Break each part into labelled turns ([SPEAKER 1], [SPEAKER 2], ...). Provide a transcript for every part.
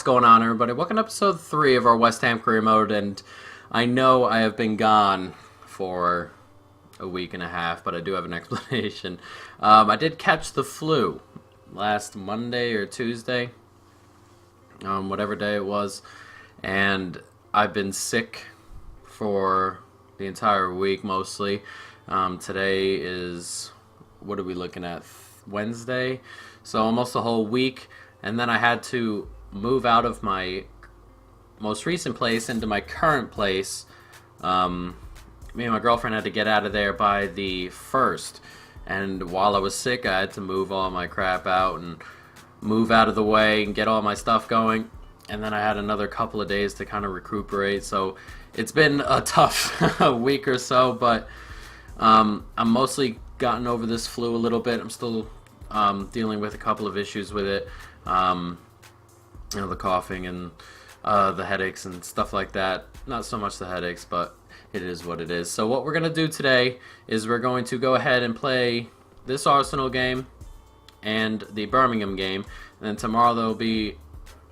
[SPEAKER 1] going on, everybody? Welcome to episode 3 of our West Ham career mode, and I know I have been gone for a week and a half, but I do have an explanation. I did catch the flu last Monday or Tuesday, whatever day it was, and I've been sick for the entire week mostly. Today is, what are we looking at, Wednesday? So almost the whole week, and then I had to move out of my most recent place into my current place. Me and my girlfriend had to get out of there by the 1st, and while I was sick I had to move all my crap out and move out of the way and get all my stuff going, and then I had another couple of days to kind of recuperate. So it's been a tough week or so, but I'm mostly gotten over this flu a little bit. I'm still dealing with a couple of issues with it, the coughing and the headaches and stuff like that. Not so much the headaches, but it is what it is. So what we're going to do today is we're going to go ahead and play this Arsenal game and the Birmingham game, and then tomorrow there will be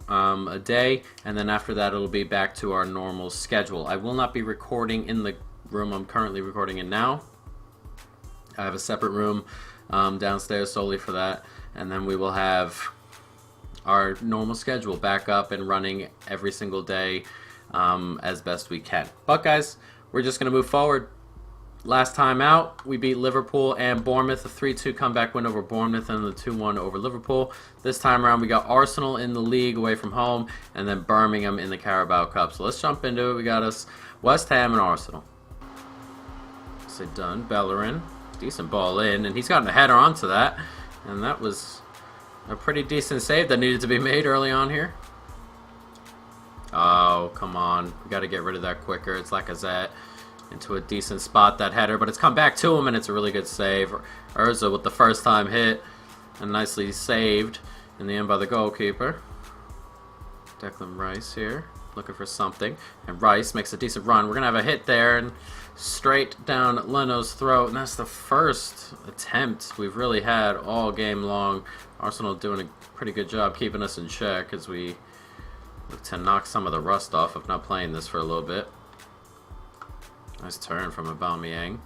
[SPEAKER 1] a day, and then after that it'll be back to our normal schedule. I will not be recording in the room I'm currently recording in now. I have a separate room downstairs solely for that, and then we will have our normal schedule back up and running every single day as best we can. But guys, we're just going to move forward. Last time out, we beat Liverpool and Bournemouth, a 3-2 comeback win over Bournemouth and the 2-1 over Liverpool. This time around, we got Arsenal in the league away from home, and then Birmingham in the Carabao Cup. So let's jump into it. We got us West Ham and Arsenal. So done. Bellerin. Decent ball in, and he's gotten a header onto that, and that was a pretty decent save that needed to be made early on here. Oh, come on. We got to get rid of that quicker. It's Lacazette into a decent spot, that header, but it's come back to him, and it's a really good save. Urza with the first time hit, and nicely saved in the end by the goalkeeper. Declan Rice here, looking for something, and Rice makes a decent run. We're going to have a hit there, and straight down Leno's throat, and that's the first attempt we've really had all game long. Arsenal doing a pretty good job keeping us in check as we look to knock some of the rust off of not playing this for a little bit. Nice turn from Aubameyang.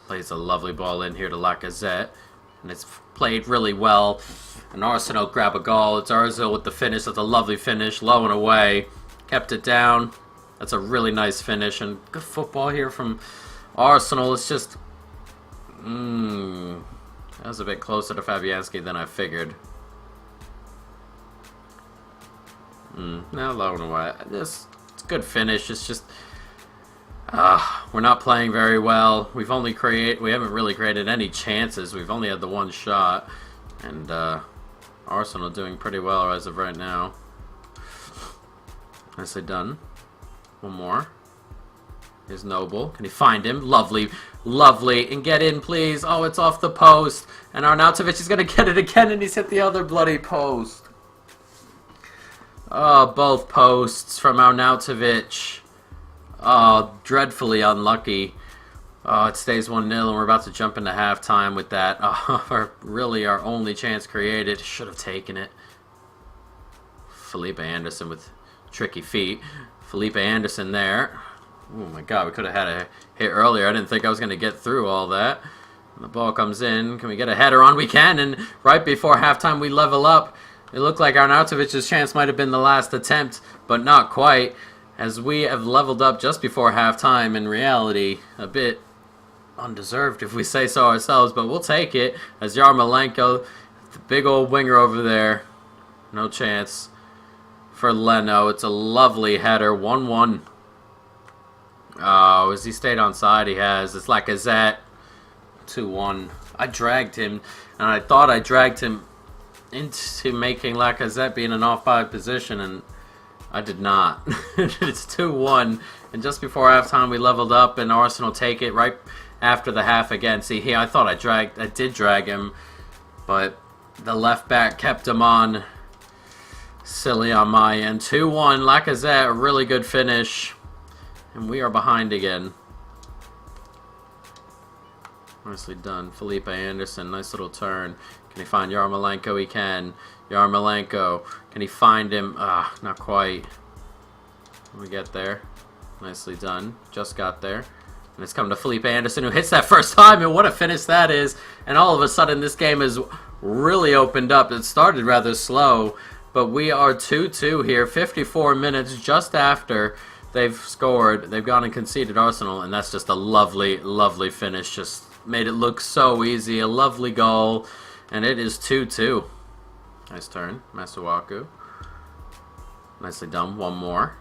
[SPEAKER 1] Plays a lovely ball in here to Lacazette, and it's played really well. And Arsenal grab a goal. It's Ozil with the finish. That's a lovely finish, low and away. Kept it down. That's a really nice finish, and good football here from Arsenal. It's just, that was a bit closer to Fabianski than I figured. Now low and away. It's a good finish. It's just, we're not playing very well. We haven't really created any chances. We've only had the one shot, and Arsenal doing pretty well as of right now. Nicely done. One more. Here's Noble. Can he find him? Lovely. Lovely. And get in, please. Oh, it's off the post. And Arnautovic is going to get it again, and he's hit the other bloody post. Oh, both posts from Arnautovic. Oh, dreadfully unlucky. Oh, it stays 1-0, and we're about to jump into halftime with that. Oh, really our only chance created. Should have taken it. Felipe Anderson with tricky feet. Felipe Anderson there. Oh my god, we could have had a hit earlier. I didn't think I was going to get through all that. And the ball comes in. Can we get a header on? We can, and right before halftime we level up. It looked like Arnautovic's chance might have been the last attempt, but not quite, as we have leveled up just before halftime. In reality, a bit undeserved if we say so ourselves, but we'll take it, as Yarmolenko, the big old winger over there, no chance for Leno. It's a lovely header, 1-1. Oh, has he stayed on side? He has. It's Lacazette, 2-1. I dragged him, and I thought I dragged him into making Lacazette be in an offside position, and I did not. It's 2-1, and just before halftime we leveled up, and Arsenal take it right after the half again. See here, I thought I did drag him, but the left back kept him on. Silly on my end. 2-1, Lacazette, a really good finish. And we are behind again. Nicely done. Felipe Anderson, nice little turn. Can he find Yarmolenko? He can. Yarmolenko. Can he find him? Ah, not quite. We get there. Nicely done. Just got there. And it's come to Felipe Anderson, who hits that first time, and what a finish that is. And all of a sudden, this game has really opened up. It started rather slow, but we are 2-2 here. 54 minutes just after they've scored. They've gone and conceded Arsenal, and that's just a lovely, lovely finish. Just made it look so easy. A lovely goal, and it is 2-2. Nice turn, Masuaku. Nicely done. One more.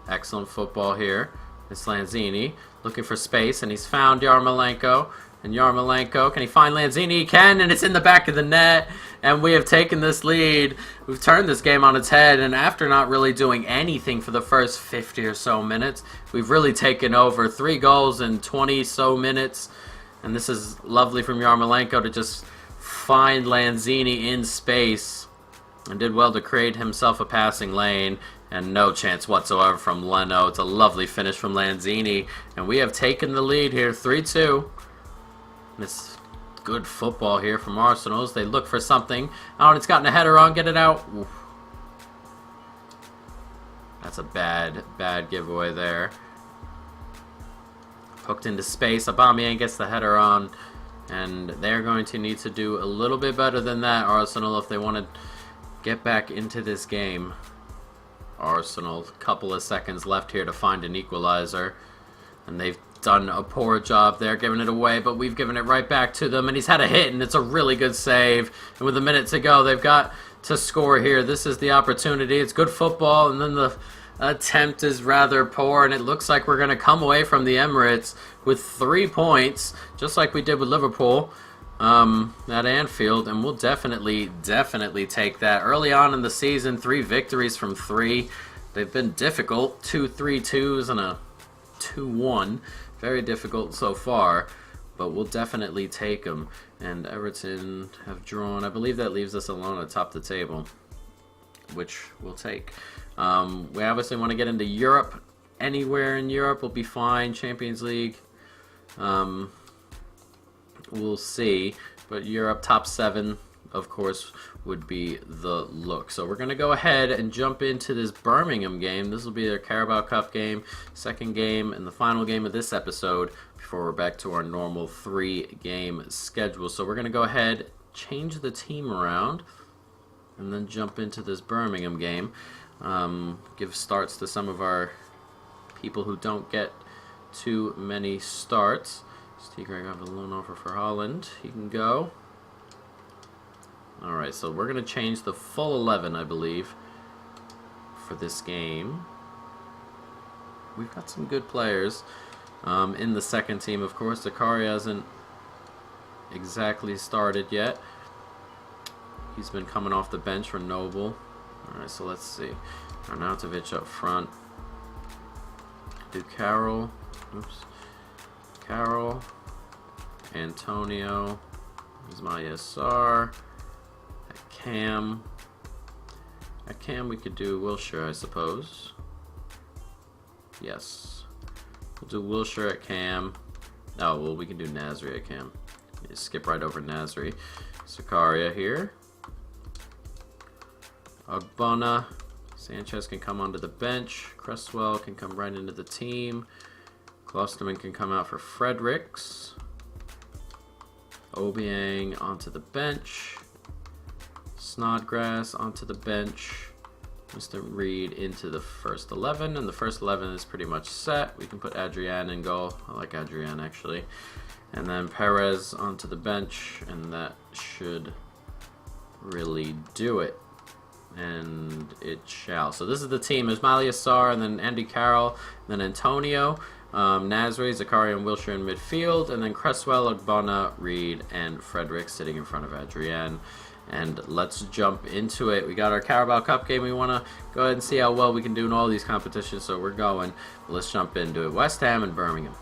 [SPEAKER 1] Excellent football here. It's Lanzini looking for space, and he's found Yarmolenko. And Yarmolenko, can he find Lanzini? He can, and it's in the back of the net. And we have taken this lead. We've turned this game on its head, and after not really doing anything for the first 50 or so minutes, we've really taken over. 3 goals in 20 so minutes. And this is lovely from Yarmolenko to just find Lanzini in space. And did well to create himself a passing lane. And no chance whatsoever from Leno. It's a lovely finish from Lanzini. And we have taken the lead here, 3-2. It's good football here from Arsenal as they look for something. Oh, and it's gotten a header on. Get it out. Oof. That's a bad giveaway there. Hooked into space. Aubameyang gets the header on. And they're going to need to do a little bit better than that, Arsenal, if they want to get back into this game. Arsenal, a couple of seconds left here to find an equalizer, and they've done a poor job there giving it away, but we've given it right back to them, and he's had a hit, and it's a really good save, and with a minute to go, they've got to score here. This is the opportunity. It's good football, and then the attempt is rather poor, and it looks like we're going to come away from the Emirates with 3 points, just like we did with Liverpool at Anfield, and we'll definitely take that. Early on in the season, 3 victories from 3. They've been difficult. 2 3-2s and a 2-1. Very difficult so far, but we'll definitely take them. And Everton have drawn. I believe that leaves us alone atop the table, which we'll take. We obviously want to get into Europe. Anywhere in Europe will be fine. Champions League. We'll see, but Europe top 7, of course, would be the look. So we're going to go ahead and jump into this Birmingham game. This will be their Carabao Cup game, second game, and the final game of this episode before we're back to our normal 3-game schedule. So we're going to go ahead, change the team around, and then jump into this Birmingham game. Give starts to some of our people who don't get too many starts. Steve Greg have a loan offer for Holland. He can go. Alright, so we're going to change the full 11, I believe, for this game. We've got some good players in the second team, of course. Zakaria hasn't exactly started yet. He's been coming off the bench for Noble. Alright, so let's see. Arnautovic up front. Do Carroll. Oops. Carroll, Antonio, Ismail Sar, at Cam. At Cam we could do Wilshere, I suppose. Yes. We'll do Wilshere at Cam. Oh, well, we can do Nasri at Cam. Just skip right over Nasri. Zakaria here. Ogbonna. Sanchez can come onto the bench. Cresswell can come right into the team. Klosterman can come out for Fredericks. Obiang onto the bench. Snodgrass onto the bench. Mr. Reed into the first 11. And the first 11 is pretty much set. We can put Adrian in goal. I like Adrian, actually. And then Perez onto the bench. And that should really do it. And it shall. So this is the team. There's Ismail Sar, and then Andy Carroll, and then Antonio. Nasri, Zakaria, and Wilshere in midfield, and then Cresswell, Ogbonna, Reed, and Frederick sitting in front of Adrian. And let's jump into it. We got our Carabao Cup game. We want to go ahead and see how well we can do in all these competitions, so we're going. Let's jump into it. West Ham and Birmingham.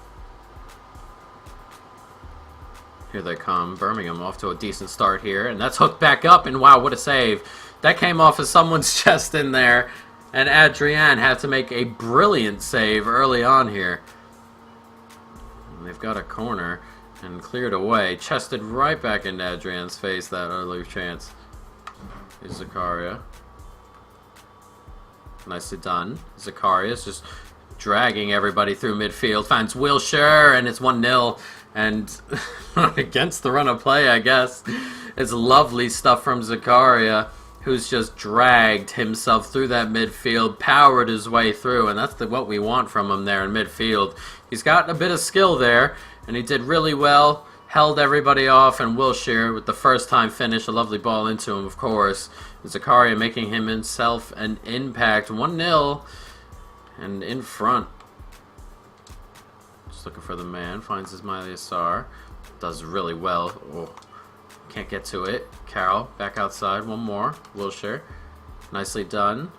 [SPEAKER 1] Here they come. Birmingham off to a decent start here, and that's hooked back up, and wow, what a save. That came off of someone's chest in there, and Adrian had to make a brilliant save early on here. They've got a corner and cleared away. Chested right back into Adrian's face, that early chance. Here's Zakaria. Nicely done. Zakaria's just dragging everybody through midfield. Finds Wilshire, and it's 1-0. And against the run of play, I guess. It's lovely stuff from Zakaria, who's just dragged himself through that midfield, powered his way through, and that's what we want from him there in midfield. He's got a bit of skill there, and he did really well. Held everybody off, and Wilshire with the first time finish, a lovely ball into him, of course. Zakaria making himself an impact. 1-0, and in front. Just looking for the man, finds Ismail Yassar. Does really well. Oh, can't get to it. Carroll back outside, one more. Wilshire, nicely done.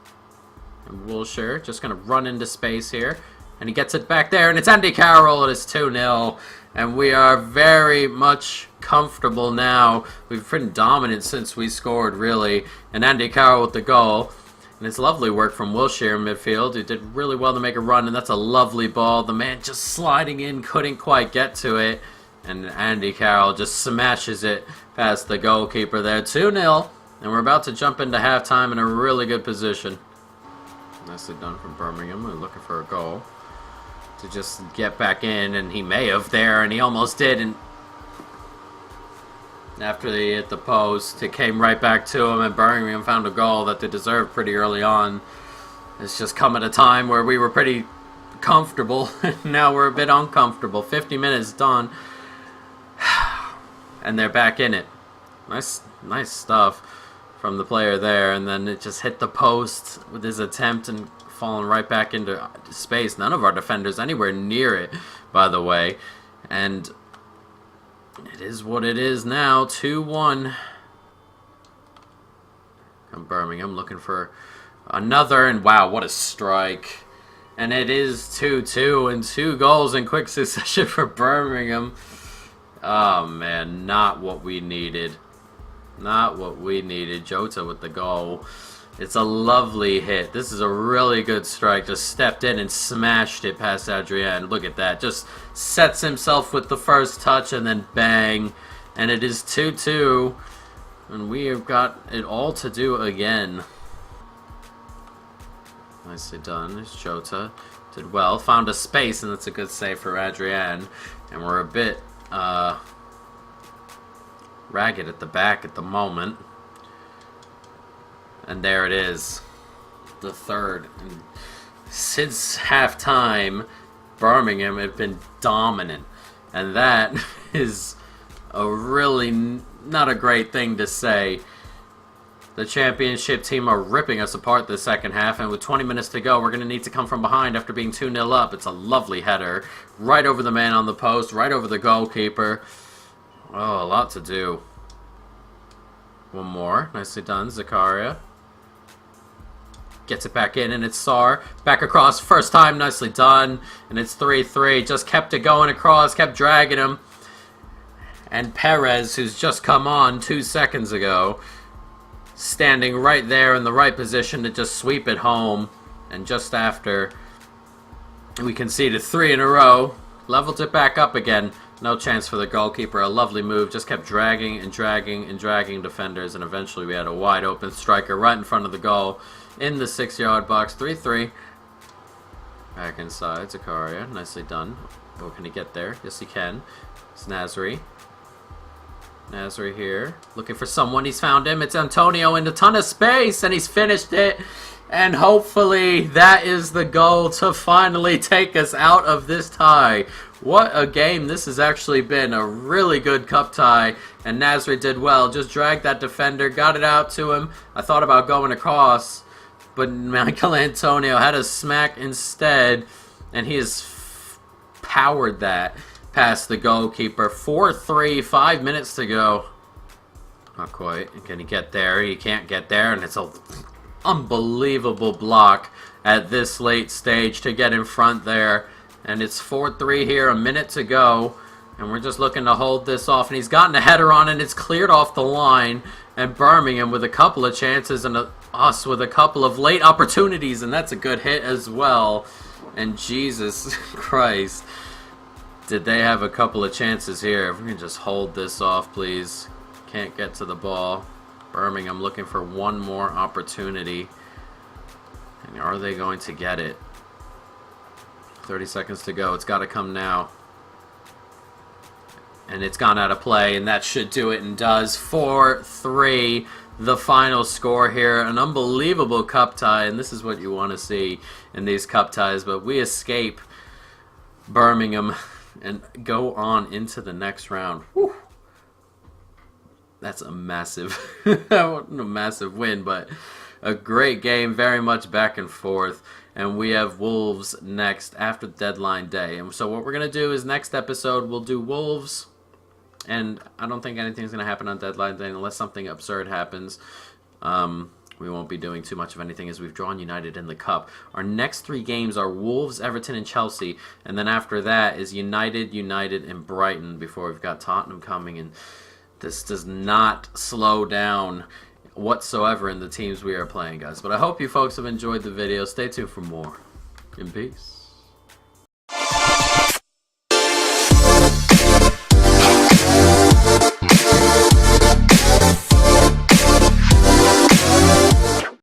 [SPEAKER 1] And Wilshire just going to run into space here. And he gets it back there, and it's Andy Carroll. It is 2-0. And we are very much comfortable now. We've been dominant since we scored, really. And Andy Carroll with the goal. And it's lovely work from Wilshire in midfield. He did really well to make a run, and that's a lovely ball. The man just sliding in, couldn't quite get to it. And Andy Carroll just smashes it past the goalkeeper there. 2-0. And we're about to jump into halftime in a really good position. Nicely done from Birmingham. We're looking for a goal to just get back in, and he may have there, and he almost did, and after they hit the post, it came right back to him, and Birmingham found a goal that they deserved pretty early on. It's just come at a time where we were pretty comfortable, now we're a bit uncomfortable. 50 minutes done, and they're back in it. Nice stuff from the player there, and then it just hit the post with his attempt and falling right back into space. None of our defenders anywhere near it, by the way. And it is what it is now. 2-1. Come Birmingham looking for another, and wow, what a strike. And it is 2-2, and 2 goals in quick succession for Birmingham. Oh man, not what we needed. Not what we needed. Jota with the goal. It's a lovely hit. This is a really good strike. Just stepped in and smashed it past Adrian. Look at that. Just sets himself with the first touch and then bang. And it is 2-2. And we have got it all to do again. Nicely done. There's Jota. Did well. Found a space, and that's a good save for Adrian. And we're a bit ragged at the back at the moment. And there it is, the third. And since halftime, Birmingham have been dominant. And that is a really not a great thing to say. The championship team are ripping us apart the second half, and with 20 minutes to go, we're going to need to come from behind after being 2-0 up. It's a lovely header, right over the man on the post, right over the goalkeeper. Oh, a lot to do. One more, nicely done, Zakaria. Gets it back in, and it's Sarr. Back across, first time, nicely done. And it's 3-3. Just kept it going across, kept dragging him. And Perez, who's just come on 2 seconds ago, standing right there in the right position to just sweep it home. And just after, we conceded 3 in a row. Leveled it back up again. No chance for the goalkeeper. A lovely move. Just kept dragging and dragging and dragging defenders. And eventually we had a wide open striker right in front of the goal. In the 6-yard box, 3-3. Back inside, Zakaria, nicely done. Oh, can he get there? Yes, he can. It's Nasri. Nasri here, looking for someone. He's found him. It's Antonio in a ton of space, and he's finished it. And hopefully that is the goal to finally take us out of this tie. What a game this has actually been. A really good cup tie. And Nasri did well. Just dragged that defender, got it out to him. I thought about going across, but Michael Antonio had a smack instead, and he has powered that past the goalkeeper. 4-3, 5 minutes to go. Not quite. Can he get there? He can't get there, and it's an unbelievable block at this late stage to get in front there. And it's 4-3 here, a minute to go. And we're just looking to hold this off. And he's gotten a header on, and it's cleared off the line. And Birmingham with a couple of chances, and us with a couple of late opportunities. And that's a good hit as well. And Jesus Christ, did they have a couple of chances here. If we can just hold this off, please. Can't get to the ball. Birmingham looking for one more opportunity. And are they going to get it? 30 seconds to go. It's got to come now. And it's gone out of play, and that should do it, and does. 4-3, the final score here. An unbelievable cup tie, and this is what you want to see in these cup ties. But we escape Birmingham and go on into the next round. Whew. That's a massive, a massive win, but a great game, very much back and forth. And we have Wolves next after deadline day. And so what we're going to do is next episode we'll do Wolves. And I don't think anything's going to happen on deadline day unless something absurd happens. We won't be doing too much of anything as we've drawn United in the Cup. Our next 3 games are Wolves, Everton, and Chelsea. And then after that is United, and Brighton before we've got Tottenham coming. And this does not slow down whatsoever in the teams we are playing, guys. But I hope you folks have enjoyed the video. Stay tuned for more. In peace.